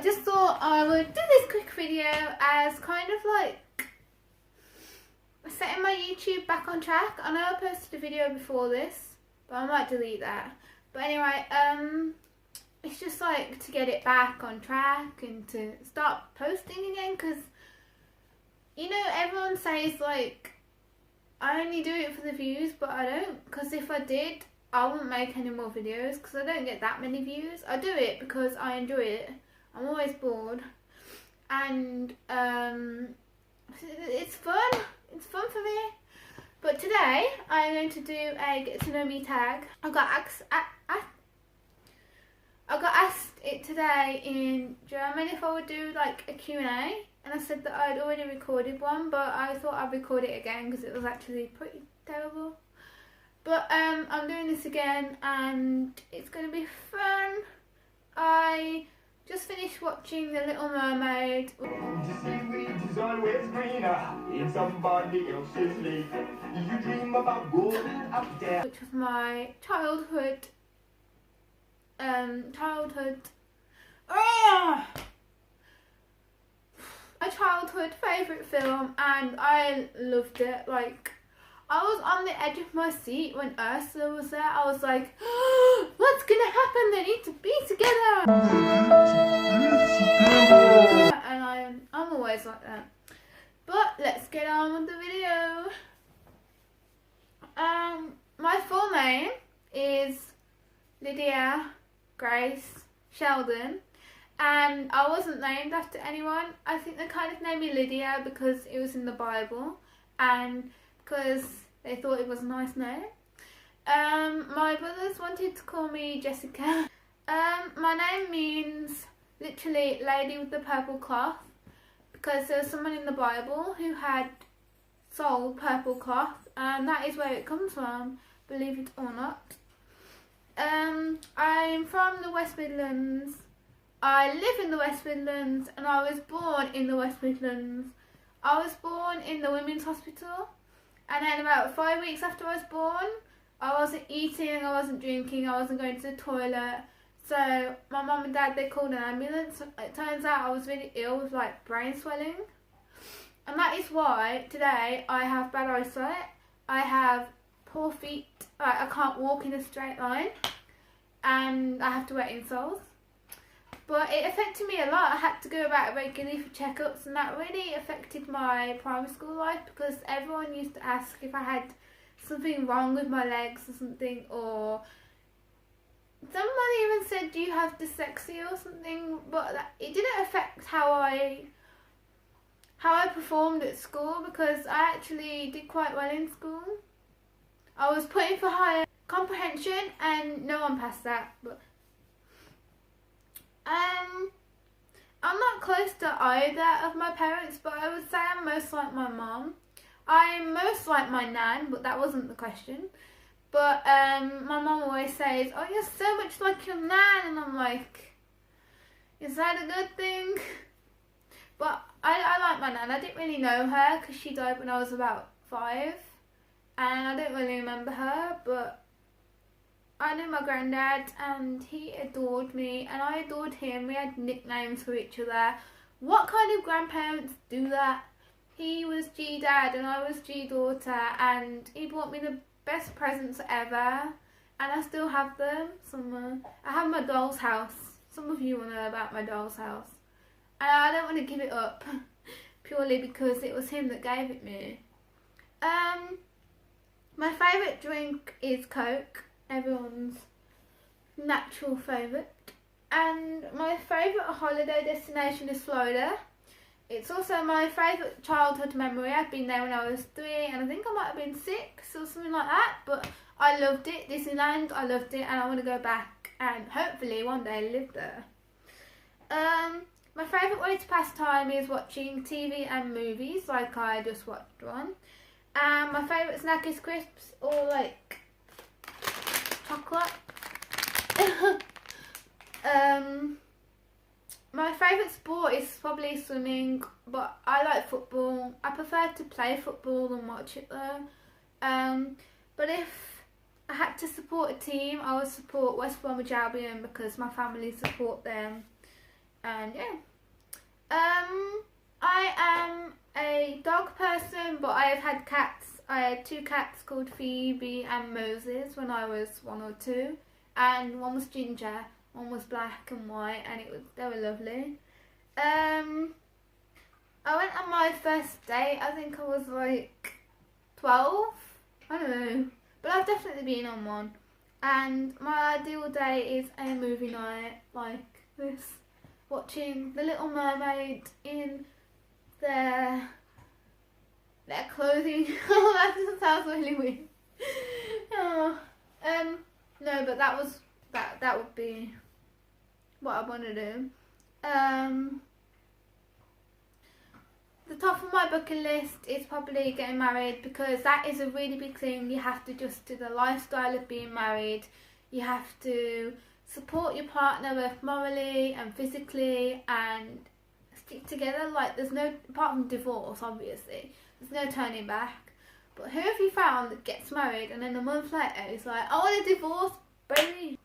just thought I would do this quick video as kind of like setting my YouTube back on track. I know I posted a video before this, but I might delete that. But anyway, it's just like to get it back on track and to start posting again, because you know, everyone says like I only do it for the views, but I don't, because if I did, I wouldn't make any more videos because I don't get that many views. I do it because I enjoy it. I'm always bored, and it's fun. It's fun for me. But today I'm going to do a get to know me tag. I got asked it today in German if I would do like a Q&A, and I said that I'd already recorded one, but I thought I'd record it again because it was actually pretty terrible. But I'm doing this again and it's going to be fun. I just finished watching The Little Mermaid. The seaweed is always greener in somebody else's lake. You dream about going up there. Which was my childhood my childhood favourite film, and I loved it. Like, I was on the edge of my seat when Ursula was there. I was like, oh, what's gonna happen? They need to be together. And I'm always like that. But let's get on with the video. My full name is Lydia Grace Sheldon, and I wasn't named after anyone. I think they kind of named me Lydia because it was in the Bible, and because they thought it was a nice name. My brothers wanted to call me Jessica. My name means literally lady with the purple cloth, because there was someone in the Bible who had sold purple cloth, and that is where it comes from, believe it or not. I'm from the West Midlands. I live in the West Midlands, and I was born in the West Midlands. I was born in the Women's Hospital, and then about 5 weeks after I was born, I wasn't eating, I wasn't drinking, I wasn't going to the toilet. So my mum and dad, they called an ambulance. It turns out I was really ill with like brain swelling. And that is why today I have bad eyesight. I have poor feet. I can't walk in a straight line. And I have to wear insoles. But it affected me a lot. I had to go about regularly for checkups, and that really affected my primary school life, because everyone used to ask if I had something wrong with my legs or something, or somebody even said, do you have dyslexia or something? But it didn't affect how I performed at school, because I actually did quite well in school. I was put in for higher comprehension and no one passed that. But I'm not close to either of my parents, but I would say I'm most like my mom. I'm most like my nan, but that wasn't the question. But my mom always says, oh, you're so much like your nan, and I'm like, is that a good thing? But I like my nan. I didn't really know her because she died when I was about 5, and I don't really remember her, but I knew my granddad, and he adored me and I adored him. We had nicknames for each other. What kind of grandparents do that? He was G-Dad and I was G-Daughter, and he bought me the best presents ever, and I still have them somewhere. I have my doll's house. Some of you will know about my doll's house. And I don't want to give it up purely because it was him that gave it me. My favourite drink is Coke. Everyone's natural favourite. And my favourite holiday destination is Florida. It's also my favourite childhood memory. I've been there when I was 3, and I think I might have been 6 or something like that. But I loved it. Disneyland, I loved it, and I want to go back and hopefully one day live there. My favourite way to pass time is watching TV and movies, like I just watched one. And my favourite snack is crisps or like chocolate. My favourite sport is probably swimming, but I like football. I prefer to play football than watch it though. But if I had to support a team, I would support West Bromwich Albion because my family support them. And yeah. I am a dog person, but I have had cats. I had 2 cats called Phoebe and Moses when I was 1 or 2, and one was ginger, one was black and white, and they were lovely. I went on my first date. I think I was like 12. I don't know, but I've definitely been on one. And my ideal day is a movie night like this, watching The Little Mermaid in their clothing. Oh, that just sounds really weird. Oh, no, but that would be what I want to do. The top of my bucket list is probably getting married, because that is a really big thing. You have to adjust to the lifestyle of being married. You have to support your partner both morally and physically, and stick together. Like, there's no, apart from divorce obviously, there's no turning back. But who have you found that gets married and then a month later is like, I want a divorce, baby.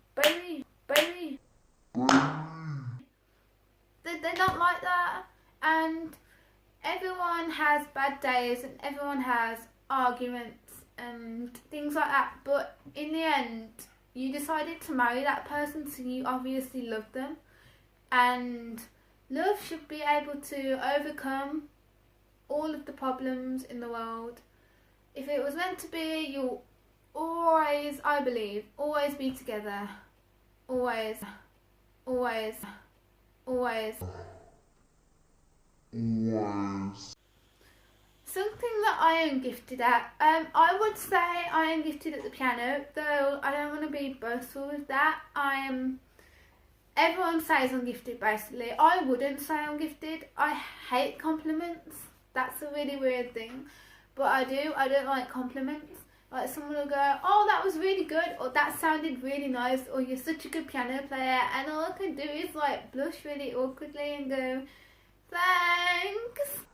They're not like that. And everyone has bad days and everyone has arguments and things like that, but in the end you decided to marry that person, so you obviously love them, and love should be able to overcome all of the problems in the world. If it was meant to be, you'll always, I believe, always be together. Always. Something that I am gifted at, I would say I am gifted at the piano, though I don't want to be boastful with that. Everyone says I'm gifted basically. I wouldn't say I'm gifted. I hate compliments. That's a really weird thing, but I don't like compliments. Like, someone will go, oh, that was really good, or that sounded really nice, or you're such a good piano player, and all I can do is like blush really awkwardly and go, thanks.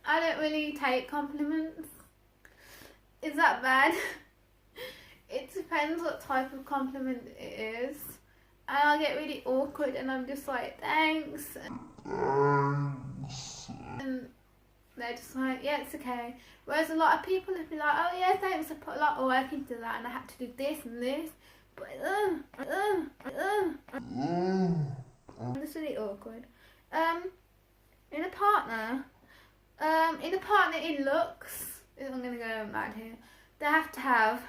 I don't really take compliments. Is that bad? It depends what type of compliment it is. And I'll get really awkward and I'm just like, thanks. And they're just like, yeah, it's okay. Whereas a lot of people would be like, oh yeah, thanks, I put a lot of work into that and I had to do this and this. But, it's really awkward. In a partner in looks, I'm gonna go mad here, they have to have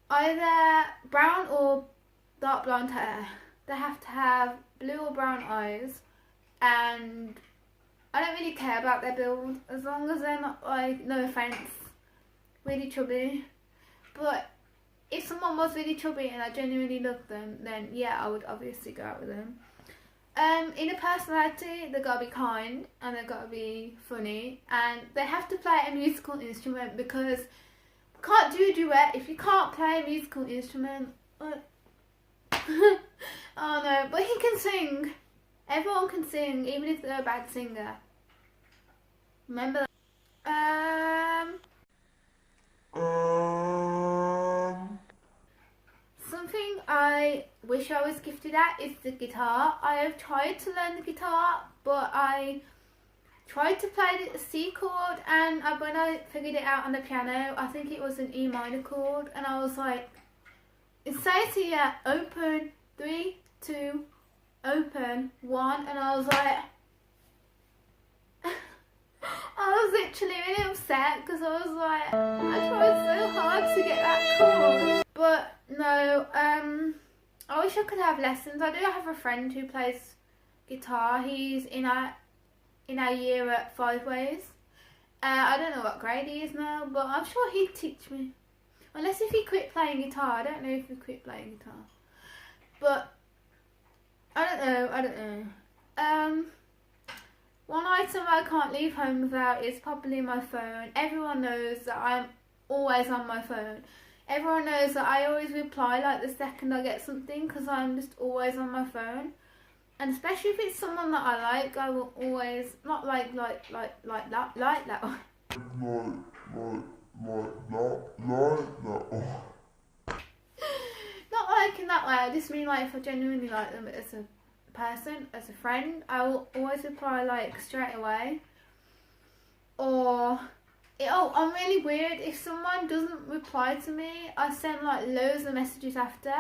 either brown or dark blonde hair. They have to have blue or brown eyes, and I don't really care about their build as long as they're not, like, no offense, really chubby. But if someone was really chubby and I genuinely loved them, then yeah, I would obviously go out with them. In a personality, they've got to be kind and they've got to be funny, and they have to play a musical instrument, because you can't do a duet if you can't play a musical instrument. Oh no, but he can sing. Everyone can sing, even if they're a bad singer. Remember that. Something I wish I was gifted at is the guitar. I have tried to learn the guitar, but I tried to play the C chord, and when I figured it out on the piano, I think it was an E minor chord, and I was like, it says here, open, 3, 2, open, 1, and I was like, I was literally really upset, because I was like, I tried so hard to get that chord. But no, I wish I could have lessons. I do have a friend who plays guitar. He's in our year at Five Ways. I don't know what grade he is now, but I'm sure he'd teach me. Unless if he quit playing guitar. I don't know if he quit playing guitar. But I don't know. One item I can't leave home without is probably my phone. Everyone knows that I'm always on my phone. Everyone knows that I always reply like the second I get something, because I'm just always on my phone. And especially if it's someone that I like, I will always, not like that. Not like in that way. I just mean like if I genuinely like them as a person, as a friend, I will always reply like straight away. Or I'm really weird. If someone doesn't reply to me, I send like loads of messages after.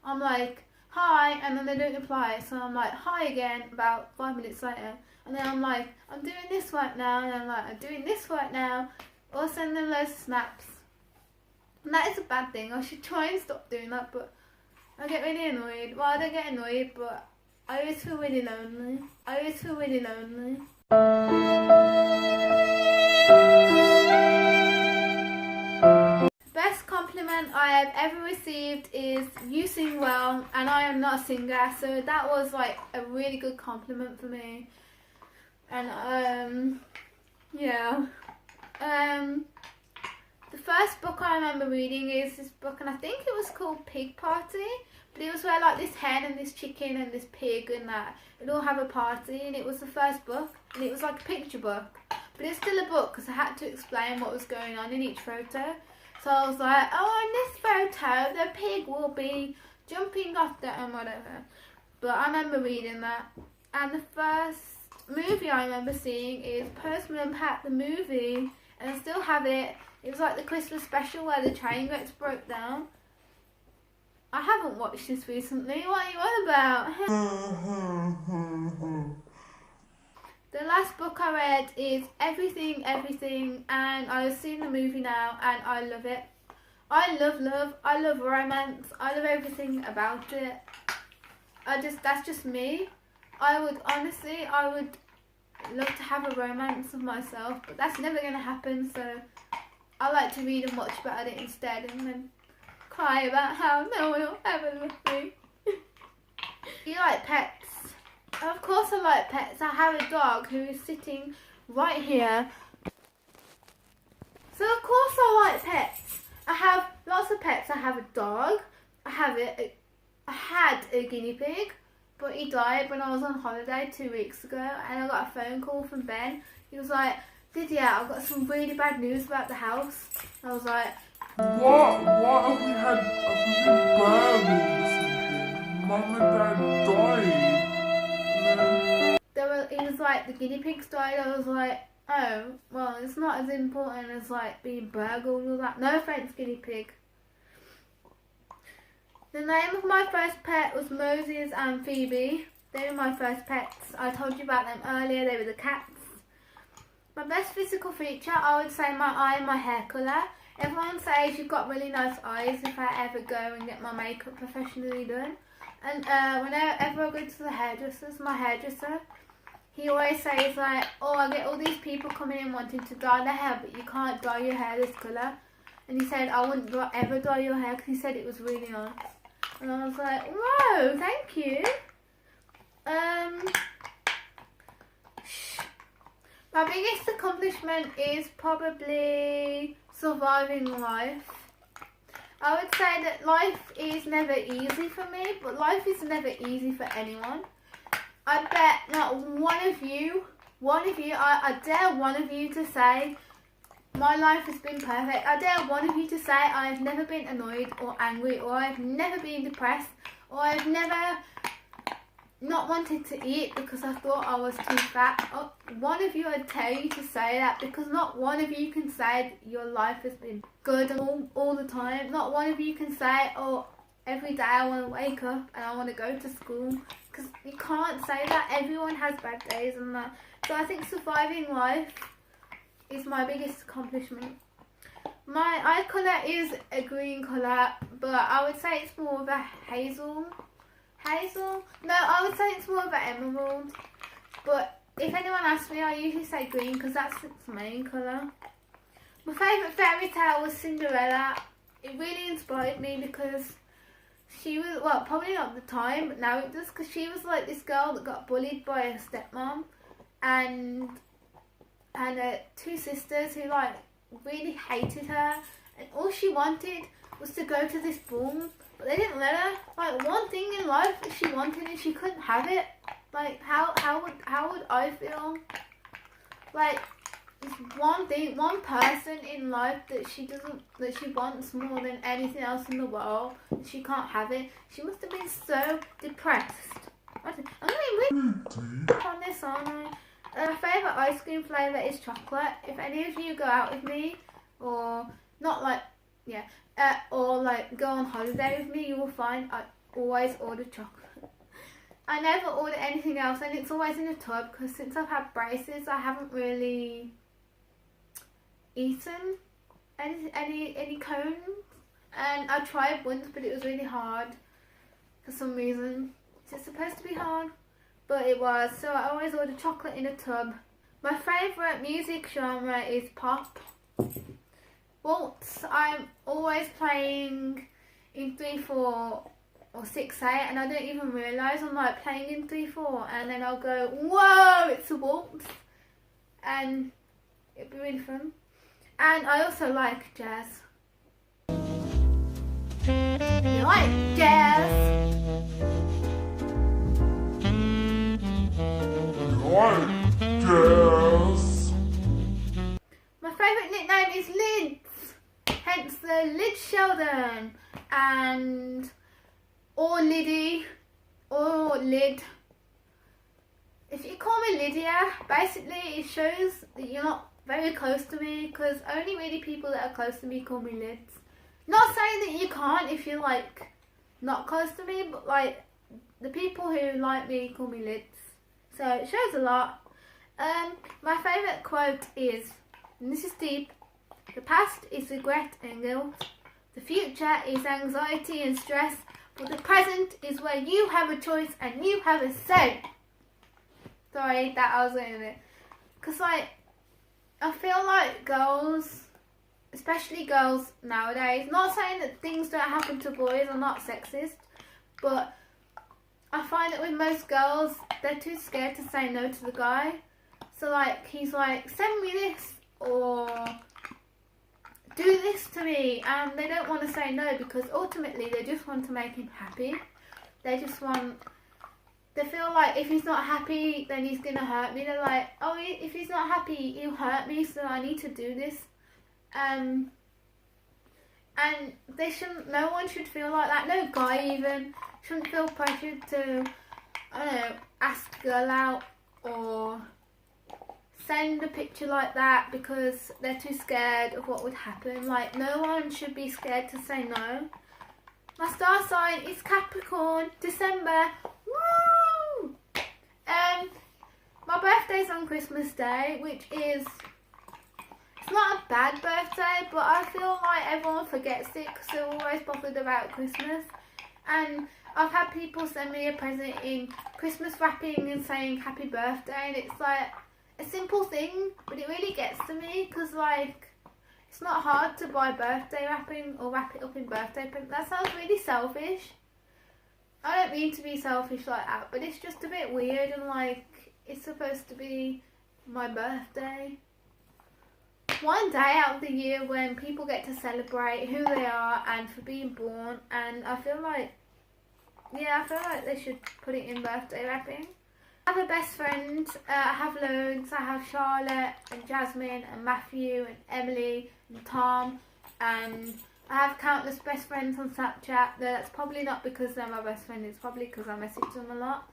I'm like, hi, and then they don't reply, so I'm like, hi again about 5 minutes later, and then I'm like, I'm doing this right now, and I'm like, I'm doing this right now, or send them loads of snaps. And that is a bad thing. I should try and stop doing that, but I get really annoyed. Well, I don't get annoyed, but I always feel really lonely. Best compliment I have ever received is you sing well, and I am not a singer, so that was like a really good compliment for me. And yeah. The first book I remember reading is this book, and I think it was called Pig Party, but it was where like this hen and this chicken and this pig and that would all have a party, and it was the first book, and it was like a picture book, but it's still a book because I had to explain what was going on in each photo. So I was like, oh, in this photo the pig will be jumping off the and whatever. But I remember reading that. And the first movie I remember seeing is Postman Pat the movie, and I still have it. It was like the Christmas special where the train gets broke down. I haven't watched this recently. What are you on about? The last book I read is Everything, Everything, and I've seen the movie now, and I love it. I love love. I love romance. I love everything about it. That's just me. I would love to have a romance of myself, but that's never going to happen, so I like to read and watch about it instead, and then cry about how no one will ever love me. Do you like pets? Of course I like pets. I have a dog who is sitting right here. So of course I like pets. I have lots of pets. I have a dog. I had a guinea pig, but he died when I was on holiday 2 weeks ago, and I got a phone call from Ben. He was like, Lydia, I've got some really bad news about the house. I was like, what have we been burned or something? Mum and Dad died. He was like, the guinea pigs died. I was like, oh, well, it's not as important as like being burgled or that. No offense, guinea pig. The name of my first pet was Moses and Phoebe. They were my first pets. I told you about them earlier. They were the cats. My best physical feature, I would say my eye and my hair colour. Everyone says you've got really nice eyes if I ever go and get my makeup professionally done. And whenever I go to the hairdressers, my hairdresser, he always says like, oh, I get all these people coming in wanting to dye their hair, but you can't dye your hair this colour. And he said, I wouldn't ever dye your hair because he said it was really nice. And I was like, whoa, thank you. My biggest accomplishment is probably surviving life. I would say that life is never easy for me, but life is never easy for anyone. I bet not one of you, I dare one of you to say, my life has been perfect. I dare one of you to say, I've never been annoyed or angry, or I've never been depressed, or I've never not wanted to eat because I thought I was too fat. Oh, one of you, I'd tell you to say that, because not one of you can say your life has been good all the time. Not one of you can say, oh, every day I want to wake up and I want to go to school, because you can't say that. Everyone has bad days and that. So I think surviving life is my biggest accomplishment. My eye colour is a green colour, but I would say it's more of a hazel? No, I would say it's more of an emerald. But if anyone asks me, I usually say green because that's its main colour. My favourite fairy tale was Cinderella. It really inspired me because she was, well, probably not at the time, but now it does, because she was like this girl that got bullied by her stepmom and her two sisters who like really hated her, and all she wanted was to go to this ball, but they didn't let her. Like, one thing in life that she wanted and she couldn't have it. Like, how would I feel? Like, one person in life that she wants more than anything else in the world. She can't have it. She must have been so depressed. I'm going on this, aren't I? Favourite ice cream flavour is chocolate. If any of you go out with me, or not like, yeah, or like go on holiday with me, you will find I always order chocolate. I never order anything else, and it's always in a tub, because since I've had braces, I haven't really eaten any cones. And I tried once, but it was really hard for some reason. Is it supposed to be hard? But it was, so I always order chocolate in a tub. My favourite music genre is pop. Waltz, I'm always playing in 3/4 or 6/8, and I don't even realise I'm like playing in 3/4, and then I'll go, whoa, it's a waltz, and it'll be really fun. And I also like jazz. You like jazz? Yes. My favourite nickname is Lids, hence the Lid Sheldon, and or Liddy, or Lid. If you call me Lydia, basically it shows that you're not very close to me, because only really people that are close to me call me Lids. Not saying that you can't if you're like not close to me, but like the people who like me call me Lids. So it shows a lot. My favourite quote is, and this is deep, the past is regret and guilt, the future is anxiety and stress, but the present is where you have a choice and you have a say. Sorry, that I was in it. Because like, I feel like girls, especially girls nowadays, not saying that things don't happen to boys, I'm not sexist, but I find that with most girls, they're too scared to say no to the guy. So like, he's like, send me this, or do this to me, and they don't want to say no, because ultimately they just want to make him happy. They feel like if he's not happy, then he's going to hurt me. They're like, oh, if he's not happy, he'll hurt me, so I need to do this. And they shouldn't, no one should feel like that. No guy even shouldn't feel pressured to, I don't know, ask a girl out or send a picture like that because they're too scared of what would happen. Like, no one should be scared to say no. My star sign is Capricorn, December. Woo! My birthday's on Christmas Day, which is, it's not a bad birthday, but I feel like everyone forgets it because they're always bothered about Christmas. And I've had people send me a present in Christmas wrapping and saying happy birthday, and it's like a simple thing, but it really gets to me because like, it's not hard to buy birthday wrapping or wrap it up in birthday print. That sounds really selfish. I don't mean to be selfish like that, but it's just a bit weird, and like, it's supposed to be my birthday. One day out of the year when people get to celebrate who they are and for being born, and I feel like, yeah, I feel like they should put it in birthday wrapping. I have a best friend, I have loads. I have Charlotte and Jasmine and Matthew and Emily and Tom, and I have countless best friends on Snapchat. That's probably not because they're my best friend, it's probably because I message them a lot.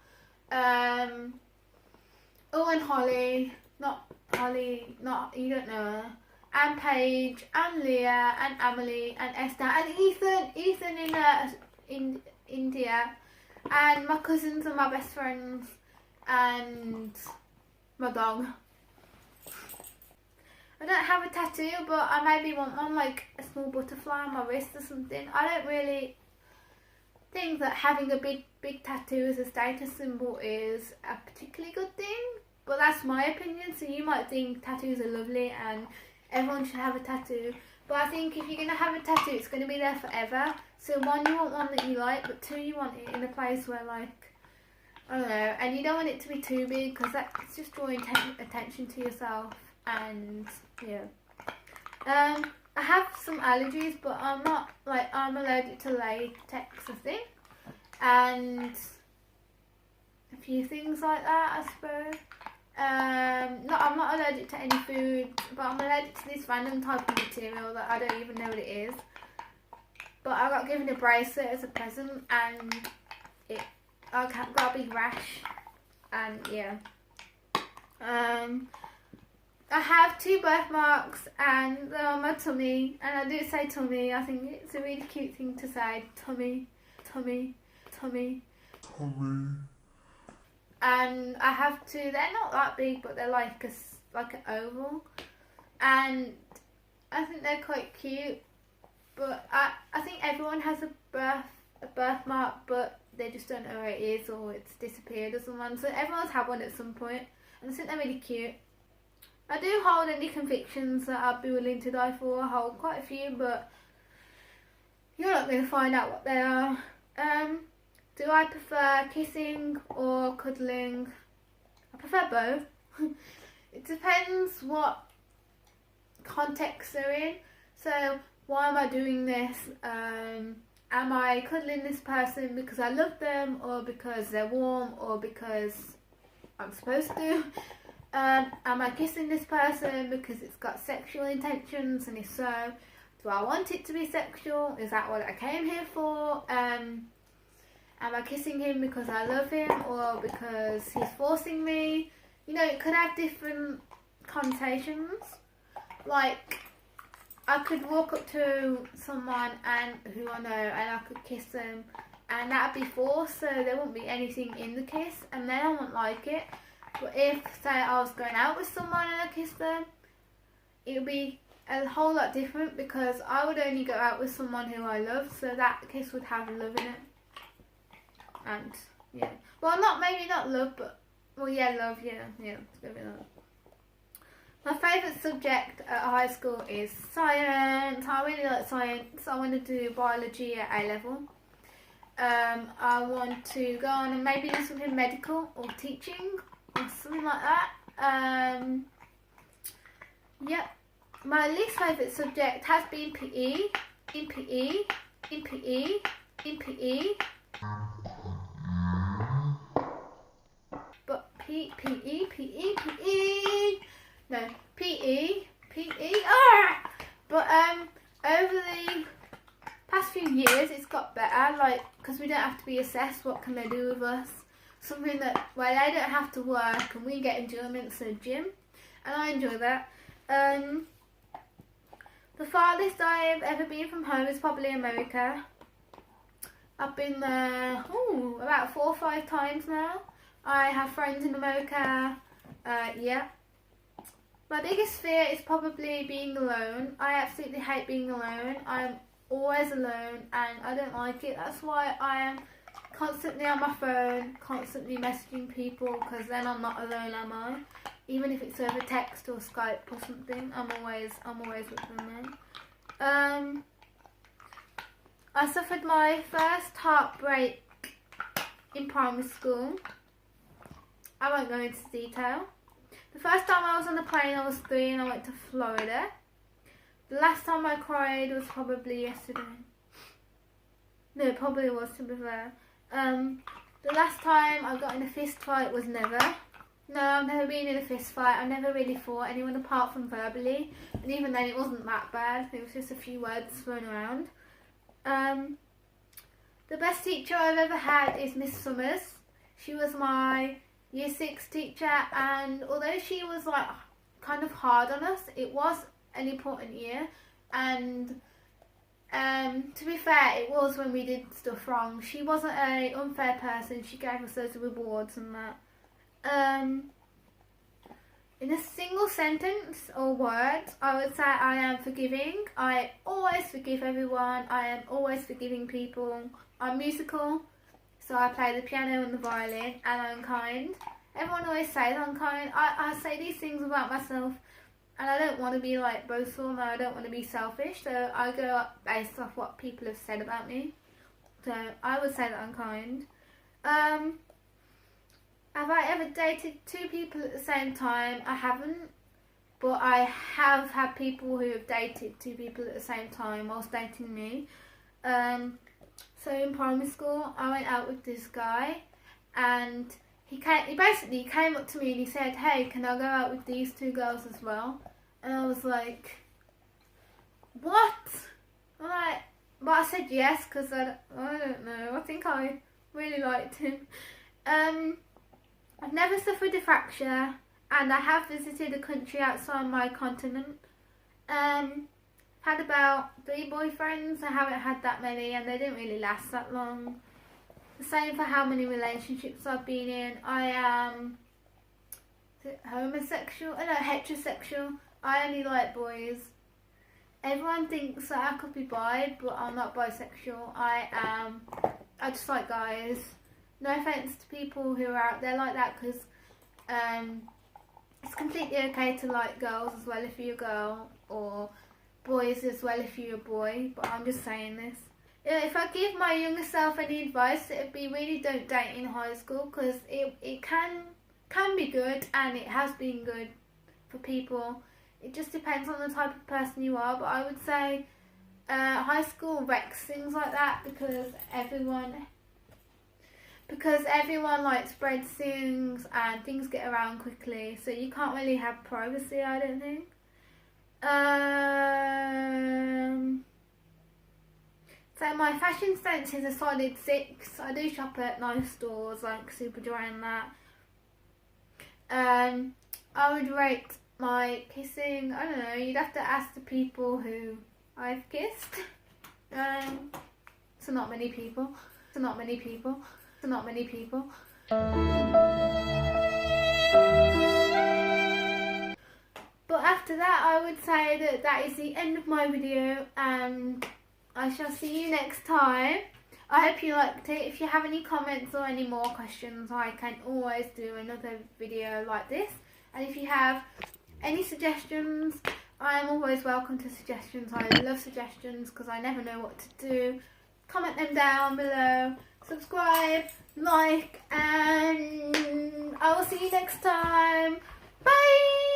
Oh, and Holly, not Holly, not, you don't know her, and Paige, and Leah, and Emily, and Esther, and Ethan in India, and my cousins are my best friends, and my dog. I don't have a tattoo, but I maybe want one, like a small butterfly on my wrist or something. I don't really think that having a big tattoo as a status symbol is a particularly good thing, but that's my opinion. So you might think tattoos are lovely and everyone should have a tattoo, but I think if you're going to have a tattoo, it's going to be there forever. So one, you want one that you like, but two, you want it in a place where, like, I don't know, and you don't want it to be too big because that's just drawing attention to yourself. And yeah, I have some allergies, but I'm not, like, I'm allergic to latex, I think, and a few things like that, I suppose. No, I'm not allergic to any food, but I'm allergic to this random type of material that I don't even know what it is. But I got given a bracelet as a present, and I got a big rash, and yeah. I have 2 birthmarks, and they're on my tummy, and I do say tummy. I think it's a really cute thing to say, tummy, tummy, tummy. Tommy. And I have 2. They're not that big, but they're like an oval, and I think they're quite cute. But I think everyone has a birthmark, but they just don't know where it is, or it's disappeared or someone. So everyone's had one at some point, and I think they're really cute. I do hold any convictions that I'd be willing to die for. I hold quite a few, but you're not going to find out what they are. Do I prefer kissing or cuddling? I prefer both. It depends what context they're in. So why am I doing this? Am I cuddling this person because I love them, or because they're warm, or because I'm supposed to? Am I kissing this person because it's got sexual intentions, and if so, do I want it to be sexual? Is that what I came here for? Am I kissing him because I love him, or because he's forcing me? You know, it could have different connotations. Like, I could walk up to someone who I know, and I could kiss them, and that would be forced, so there wouldn't be anything in the kiss, and then I wouldn't like it. But if, say, I was going out with someone and I kissed them, it would be a whole lot different, because I would only go out with someone who I love, so that kiss would have love in it. And yeah, well, maybe not love, but well, yeah, love, yeah, it's gonna be love. My favourite subject at high school is science. I really like science. I want to do biology at A level. I want to go on and maybe do something medical or teaching or something like that. Yep. My least favourite subject has been PE. In PE. But no, PE. But over the past few years, it's got better. Like, because we don't have to be assessed. What can they do with us? Something where they don't have to work, and we get enjoyment in the gym, and I enjoy that. The farthest I've ever been from home is probably America. I've been there about 4 or 5 times now. I have friends in America. Yeah. My biggest fear is probably being alone. I absolutely hate being alone. I'm always alone, and I don't like it. That's why I am constantly on my phone, constantly messaging people, because then I'm not alone, am I? Even if it's over text or Skype or something, I'm always with them then. I suffered my first heartbreak in primary school. I won't go into detail. The first time I was on the plane, I was 3 and I went to Florida. The last time I cried was probably yesterday. No, it probably was, to be fair. The last time I got in a fist fight was never. No, I've never been in a fist fight. I've never really fought anyone apart from verbally. And even then, it wasn't that bad. It was just a few words thrown around. The best teacher I've ever had is Miss Summers. She was my Year 6 teacher, and although she was like kind of hard on us, it was an important year, and to be fair, it was when we did stuff wrong. She wasn't an unfair person. She gave us those rewards and that. In a single sentence or words, I would say I am forgiving. I always forgive everyone. I am always forgiving people. I'm musical, so I play the piano and the violin, and I'm kind. Everyone always says I'm kind. I say these things about myself, and I don't want to be like boastful, and I don't want to be selfish, so I go up based off what people have said about me. So I would say that I'm kind. Have I ever dated 2 people at the same time? I haven't, but I have had people who have dated 2 people at the same time whilst dating me. So in primary school, I went out with this guy, and he basically came up to me and he said, "Hey, can I go out with these two girls as well?" And I was like, "What?" I'm like, but I said yes because I don't know. I think I really liked him. I've never suffered a fracture, and I have visited a country outside my continent. Had about 3 boyfriends. I haven't had that many, and they didn't really last that long. The same for how many relationships I've been in. I am homosexual. No, heterosexual. I only like boys. Everyone thinks that I could be bi, but I'm not bisexual. I just like guys. No offense to people who are out there like that, because it's completely okay to like girls as well if you're a girl, or boys as well if you're a boy. But I'm just saying this. If I give my younger self any advice, it would be really don't date in high school, because it can be good, and it has been good for people. It just depends on the type of person you are, but I would say high school wrecks things like that, because everyone like spreads things and things get around quickly, so you can't really have privacy, I don't think. So my fashion sense is a solid 6. I do shop at nice stores like Superdry and that. I would rate my kissing, I don't know, you'd have to ask the people who I've kissed. So not many people. But after that, I would say that is the end of my video, and I shall see you next time. I hope you liked it. If you have any comments or any more questions, I can always do another video like this. And if you have any suggestions, I am always welcome to suggestions. I love suggestions because I never know what to do. Comment them down below. Subscribe, like, and I will see you next time. Bye!